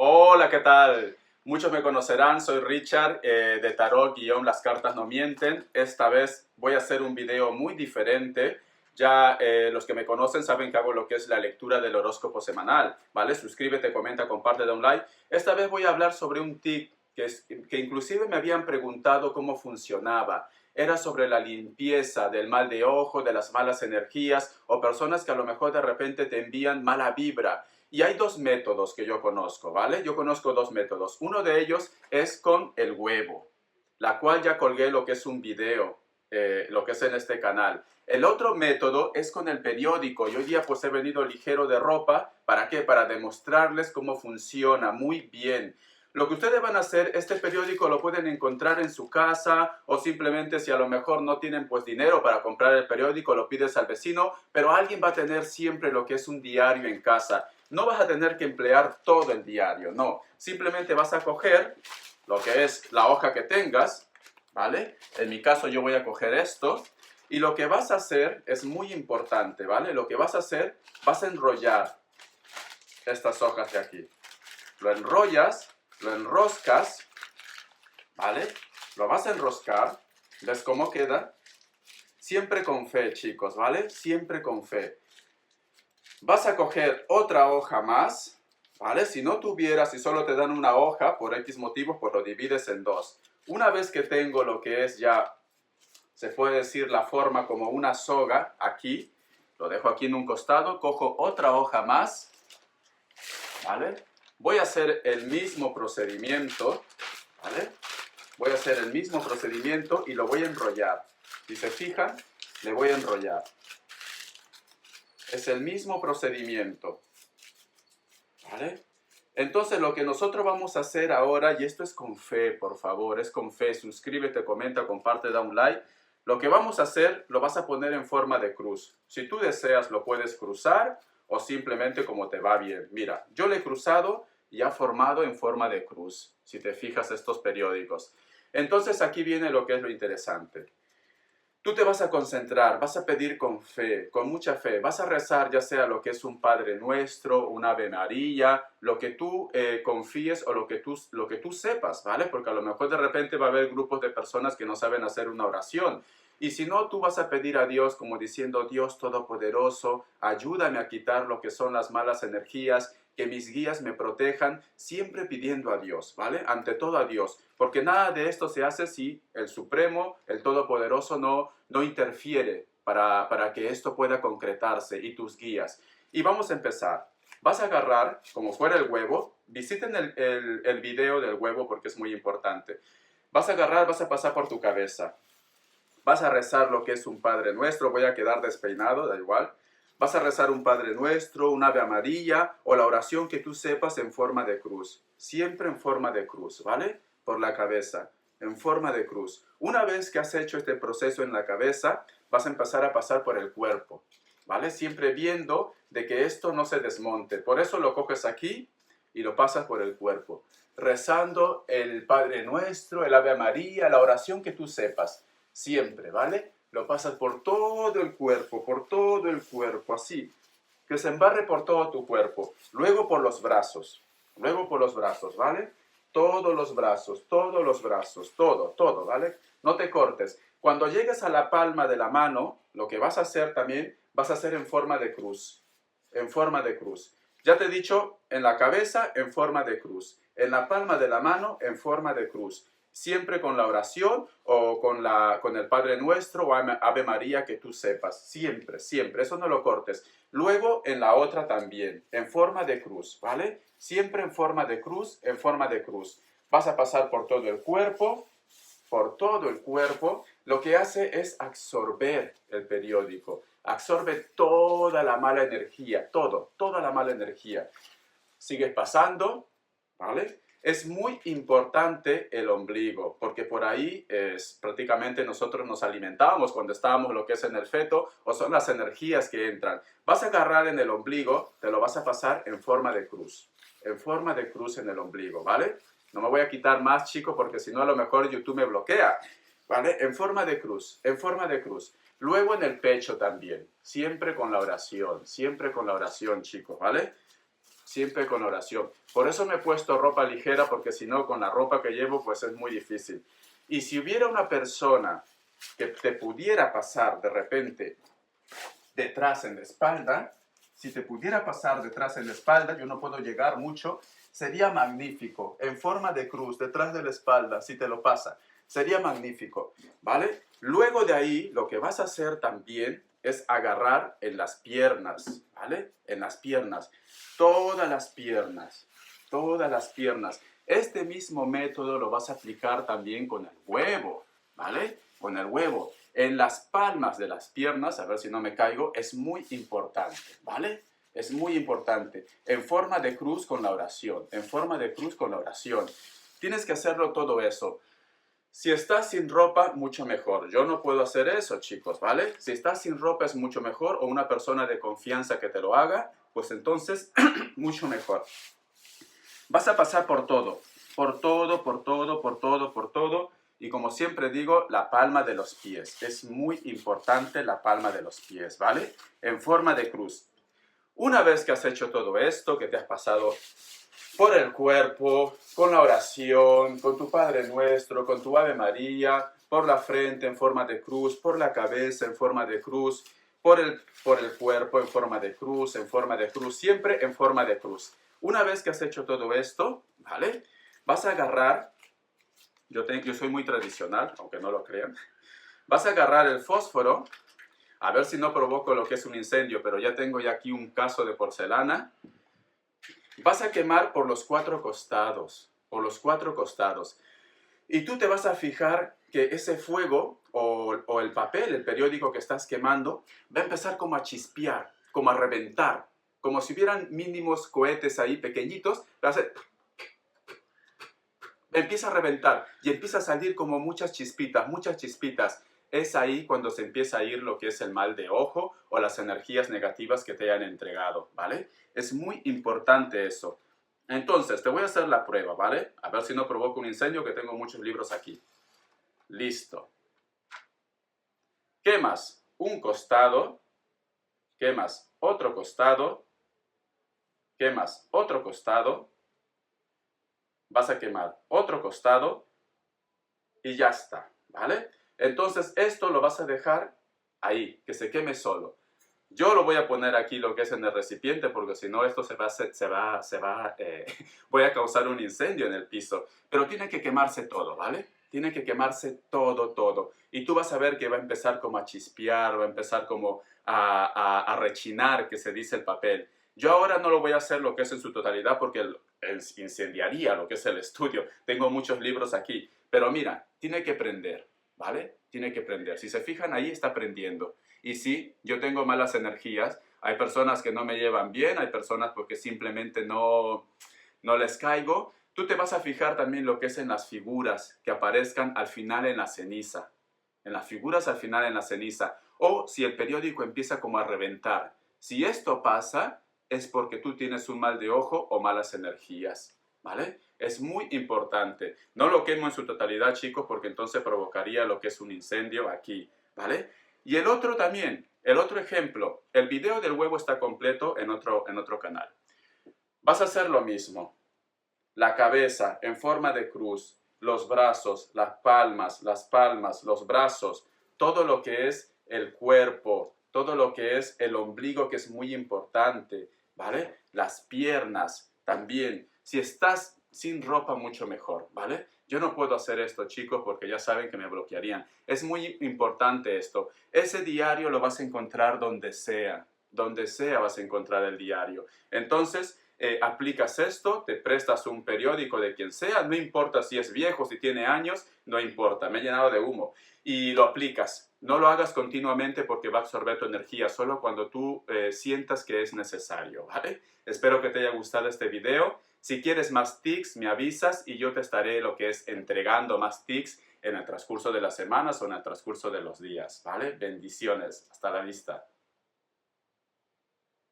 Hola, ¿qué tal? Muchos me conocerán, soy Richard de Tarot-Las Cartas No Mienten. Esta vez voy a hacer un video muy diferente. Ya los que me conocen saben que hago lo que es la lectura del horóscopo semanal, ¿vale? Suscríbete, comenta, comparte, da un like. Esta vez voy a hablar sobre un tip que inclusive me habían preguntado cómo funcionaba. Era sobre la limpieza del mal de ojo, de las malas energías o personas que a lo mejor de repente te envían mala vibra. Y hay dos métodos que yo conozco, ¿vale? Yo conozco dos métodos. Uno de ellos es con el huevo, la cual ya colgué lo que es un video, lo que es en este canal. El otro método es con el periódico. Y hoy día pues he venido ligero de ropa. ¿Para qué? Para demostrarles cómo funciona muy bien. Lo que ustedes van a hacer, este periódico lo pueden encontrar en su casa o simplemente si a lo mejor no tienen pues dinero para comprar el periódico, lo pides al vecino, pero alguien va a tener siempre lo que es un diario en casa. No vas a tener que emplear todo el diario, no. Simplemente vas a coger lo que es la hoja que tengas, ¿vale? En mi caso yo voy a coger esto y lo que vas a hacer es muy importante, ¿vale? Lo que vas a hacer, vas a enrollar estas hojas de aquí. Lo enrollas, lo enroscas, ¿vale? Lo vas a enroscar. ¿Ves cómo queda? Siempre con fe, chicos, ¿vale? Siempre con fe. Vas a coger otra hoja más, ¿vale? Si no tuvieras, si solo te dan una hoja, por X motivos, pues lo divides en dos. Una vez que tengo lo que es ya, se puede decir la forma como una soga, aquí, lo dejo aquí en un costado, cojo otra hoja más, ¿vale? Voy a hacer el mismo procedimiento, ¿vale? Voy a hacer el mismo procedimiento y lo voy a enrollar. Si se fijan, le voy a enrollar. Es el mismo procedimiento, ¿vale? Entonces lo que nosotros vamos a hacer ahora, y esto es con fe, por favor, es con fe, suscríbete, comenta, comparte, da un like. Lo que vamos a hacer, lo vas a poner en forma de cruz. Si tú deseas, lo puedes cruzar o simplemente como te va bien. Mira, yo lo he cruzado y ha formado en forma de cruz, si te fijas estos periódicos. Entonces aquí viene lo que es lo interesante. Tú te vas a concentrar, vas a pedir con fe, con mucha fe, vas a rezar ya sea lo que es un Padre Nuestro, un Ave María, lo que tú confíes o lo que tú sepas, ¿vale? Porque a lo mejor de repente va a haber grupos de personas que no saben hacer una oración. Y si no, tú vas a pedir a Dios como diciendo, Dios Todopoderoso, ayúdame a quitar lo que son las malas energías, que mis guías me protejan, siempre pidiendo a Dios, ¿vale? Ante todo a Dios, porque nada de esto se hace si el Supremo, el Todopoderoso no interfiere para que esto pueda concretarse y tus guías. Y vamos a empezar. Vas a agarrar, como fuera el huevo, visiten el video del huevo porque es muy importante. Vas a agarrar, vas a pasar por tu cabeza. Vas a rezar lo que es un Padre Nuestro, voy a quedar despeinado, da igual. Vas a rezar un Padre Nuestro, un Ave María o la oración que tú sepas en forma de cruz. Siempre en forma de cruz, ¿vale? Por la cabeza, en forma de cruz. Una vez que has hecho este proceso en la cabeza, vas a empezar a pasar por el cuerpo, ¿vale? Siempre viendo de que esto no se desmonte. Por eso lo coges aquí y lo pasas por el cuerpo. Rezando el Padre Nuestro, el Ave María, la oración que tú sepas. Siempre, ¿vale? Lo pasas por todo el cuerpo, así, que se embarre por todo tu cuerpo. Luego por los brazos, ¿vale? Todos los brazos, todo, ¿vale? No te cortes. Cuando llegues a la palma de la mano, lo que vas a hacer también, vas a hacer en forma de cruz, en forma de cruz. Ya te he dicho, en la cabeza, en forma de cruz. En la palma de la mano, en forma de cruz. Siempre con la oración o con el Padre Nuestro o Ave María que tú sepas. Siempre, siempre. Eso no lo cortes. Luego en la otra también, en forma de cruz, ¿vale? Siempre en forma de cruz, en forma de cruz. Vas a pasar por todo el cuerpo, por todo el cuerpo. Lo que hace es absorber el periódico. Absorbe toda la mala energía, toda la mala energía. Sigues pasando, ¿vale? Es muy importante el ombligo, porque por ahí prácticamente nosotros nos alimentamos cuando estábamos lo que es en el feto, o son las energías que entran. Vas a agarrar en el ombligo, te lo vas a pasar en forma de cruz en el ombligo, ¿vale? No me voy a quitar más, chicos, porque si no a lo mejor YouTube me bloquea, ¿vale? En forma de cruz, en forma de cruz. Luego en el pecho también, siempre con la oración, chicos, ¿vale? siempre con oración. Por eso me he puesto ropa ligera, porque si no, con la ropa que llevo, pues es muy difícil. Y si hubiera una persona que te pudiera pasar de repente detrás en la espalda, si te pudiera pasar detrás en la espalda, yo no puedo llegar mucho, sería magnífico, en forma de cruz, detrás de la espalda, si te lo pasa, sería magnífico, ¿vale? Luego de ahí, lo que vas a hacer también es agarrar en las piernas, ¿vale? En las piernas, todas las piernas, todas las piernas. Este mismo método lo vas a aplicar también con el huevo, ¿vale? Con el huevo. En las palmas de las piernas, a ver si no me caigo, es muy importante, ¿vale? Es muy importante. En forma de cruz con la oración, en forma de cruz con la oración. Tienes que hacerlo todo eso. Si estás sin ropa, mucho mejor. Yo no puedo hacer eso, chicos, ¿vale? Si estás sin ropa es mucho mejor, o una persona de confianza que te lo haga, pues entonces, mucho mejor. Vas a pasar por todo, por todo, por todo, por todo, por todo. Y como siempre digo, la palma de los pies. Es muy importante la palma de los pies, ¿vale? En forma de cruz. Una vez que has hecho todo esto, que te has pasado por el cuerpo, con la oración, con tu Padre Nuestro, con tu Ave María, por la frente en forma de cruz, por la cabeza en forma de cruz, por el cuerpo en forma de cruz, siempre en forma de cruz. Una vez que has hecho todo esto, ¿vale? Vas a agarrar, yo soy muy tradicional, aunque no lo crean, vas a agarrar el fósforo, a ver si no provoco lo que es un incendio, pero ya tengo ya aquí un caso de porcelana. Vas a quemar por los 4 costados, por los 4 costados. Y tú te vas a fijar que ese fuego o el papel, el periódico que estás quemando, va a empezar como a chispear, como a reventar, como si hubieran mínimos cohetes ahí pequeñitos. Empieza a reventar y empieza a salir como muchas chispitas, muchas chispitas. Es ahí cuando se empieza a ir lo que es el mal de ojo o las energías negativas que te hayan entregado, ¿vale? Es muy importante eso. Entonces, te voy a hacer la prueba, ¿vale? A ver si no provoco un incendio, que tengo muchos libros aquí. Listo. Quemas un costado, quemas otro costado, quemas otro costado, vas a quemar otro costado y ya está, ¿vale? Entonces, esto lo vas a dejar ahí, que se queme solo. Yo lo voy a poner aquí lo que es en el recipiente, porque si no esto voy a causar un incendio en el piso. Pero tiene que quemarse todo, ¿vale? Tiene que quemarse todo, todo. Y tú vas a ver que va a empezar como a chispear, va a empezar como a rechinar, que se dice el papel. Yo ahora no lo voy a hacer lo que es en su totalidad, porque incendiaría lo que es el estudio. Tengo muchos libros aquí. Pero mira, tiene que prender, ¿vale? Tiene que prender. Si se fijan, ahí está prendiendo. Y sí, yo tengo malas energías. Hay personas que no me llevan bien, hay personas porque simplemente no les caigo. Tú te vas a fijar también lo que es en las figuras que aparezcan al final en la ceniza. En las figuras al final en la ceniza. O si el periódico empieza como a reventar. Si esto pasa, es porque tú tienes un mal de ojo o malas energías, ¿vale? Es muy importante. No lo quemo en su totalidad, chicos, porque entonces provocaría lo que es un incendio aquí, ¿vale? Y el otro también, el otro ejemplo, el video del huevo está completo en otro canal. Vas a hacer lo mismo. La cabeza en forma de cruz, los brazos, las palmas, los brazos, todo lo que es el cuerpo, todo lo que es el ombligo, que es muy importante, ¿vale? Las piernas también. Si estás sin ropa, mucho mejor, ¿vale? Yo no puedo hacer esto, chicos, porque ya saben que me bloquearían. Es muy importante esto. Ese diario lo vas a encontrar donde sea vas a encontrar el diario. Entonces, aplicas esto, te prestas un periódico de quien sea, no importa si es viejo, si tiene años, no importa, me he llenado de humo. Y lo aplicas. No lo hagas continuamente porque va a absorber tu energía, solo cuando tú sientas que es necesario, ¿vale? Espero que te haya gustado este video. Si quieres más tips, me avisas y yo te estaré lo que es entregando más tips en el transcurso de las semanas o en el transcurso de los días, ¿vale? Bendiciones. Hasta la vista.